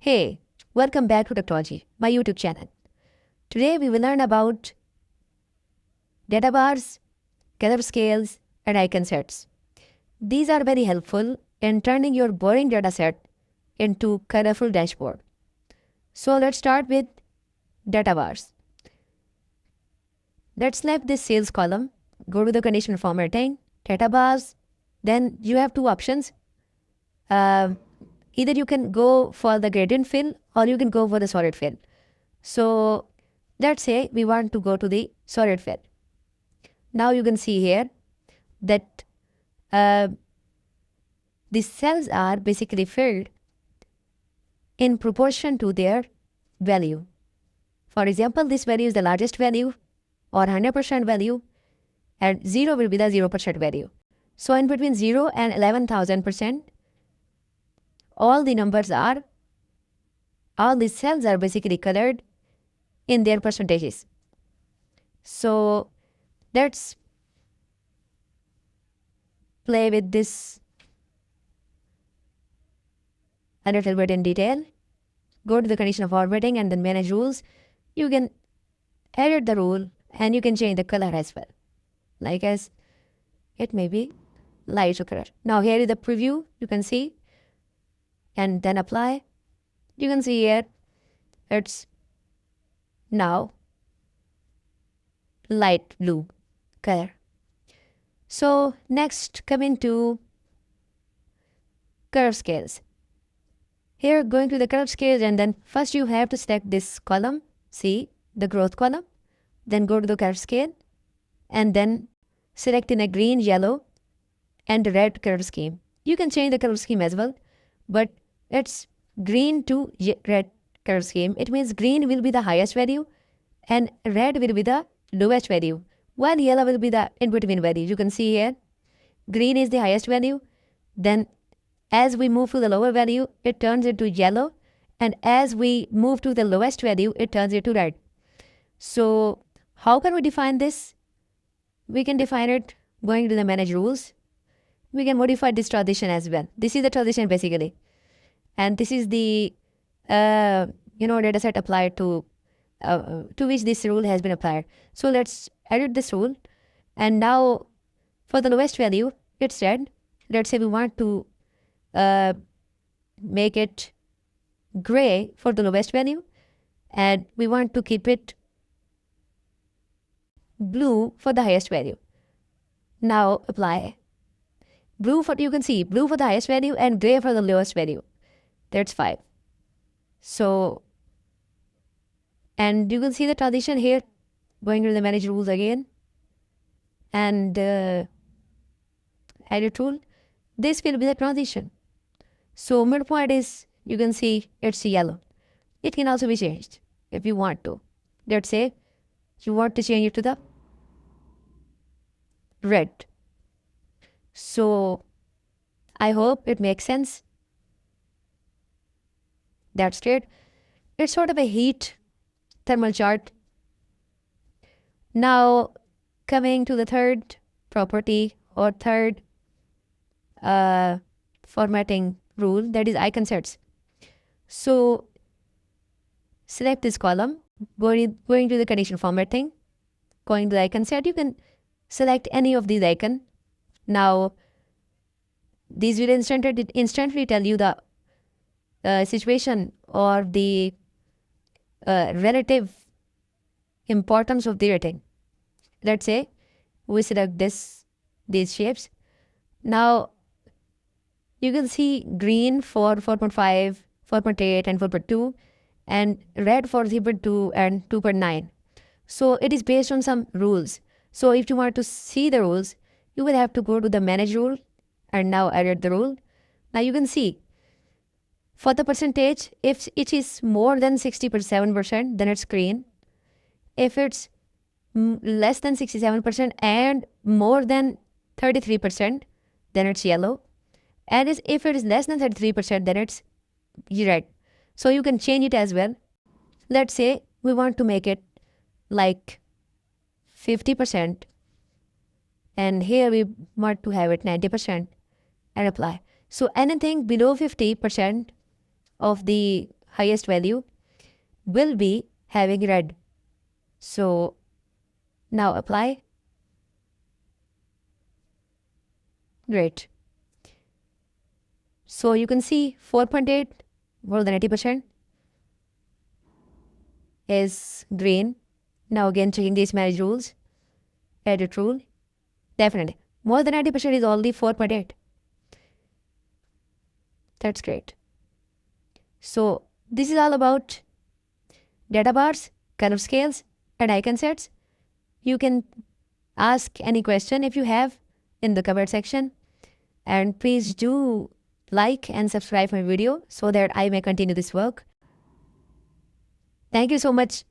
Hey, welcome back to Techlogy, my YouTube channel. Today we will learn about data bars, color scales, and icon sets. These are very helpful in turning your boring data set into colorful dashboard. So let's start with data bars. Let's select this sales column, go to the conditional formatting, data bars. Then you have two options. Either you can go for the gradient fill or you can go for the solid fill. So let's say we want to go to the solid fill. Now you can see here that the cells are basically filled in proportion to their value. For example, this value is the largest value or 100% value, and 0 will be the 0% value. So in between 0 and 11,000%, all these cells are basically colored in their percentages. So let's play with this a little bit in detail. Go to the conditional formatting and then manage rules. You can edit the rule and you can change the color as well. Like as it may be light color. Now here is the preview, you can see, and then apply. You can see here it's now light blue color. So next, coming to curve scales. Here going to the curve scales, and then first you have to select this column, see the growth column, then go to the curve scale and then select in a green, yellow and red curve scheme. You can change the curve scheme as well, but it's green to red curve scheme. It means green will be the highest value and red will be the lowest value, while yellow will be the in-between value. You can see here, green is the highest value, then as we move to the lower value, it turns into yellow, and as we move to the lowest value, it turns into red. So how can we define this? We can define it going to the manage rules. We can modify this transition as well. This is the transition basically, and this is the data set applied to which this rule has been applied. So let's edit this rule, and now for the lowest value, it's red. Let's say we want to make it gray for the lowest value, and we want to keep it blue for the highest value. Now apply. You can see blue for the highest value and gray for the lowest value. That's 5. So, and you can see the transition here, going to the manage rules again and edit rule. This will be the transition. So midpoint is, you can see it's yellow. It can also be changed if you want to. Let's say you want to change it to the red. So I hope it makes sense. That's it. It's sort of a heat thermal chart. Now coming to the third property or third formatting rule, that is icon sets. So select this column, going to the conditional formatting, going to the icon set. You can select any of these icons. Now these will instantly tell you the situation or the relative importance of the rating. Let's say we select these shapes. Now you can see green for 4.5, 4.8 and 4.2, and red for 3.2 and 2.9. So it is based on some rules. So if you want to see the rules, you will have to go to the manage rule and now edit the rule. Now you can see for the percentage, if it is more than 67%, then it's green. If it's less than 67% and more than 33%, then it's yellow. And if it is less than 33%, then it's red. So you can change it as well. Let's say we want to make it like 50%. And here we want to have it 90% and apply. So anything below 50% of the highest value will be having red. So now apply. Great. So you can see 4.8, more than 80% is green. Now again checking these marriage rules. Edit rule. Definitely. More than 90% is only 4.8. That's great. So this is all about data bars, curve scales, and icon sets. You can ask any question if you have in the comment section. And please do like and subscribe my video so that I may continue this work. Thank you so much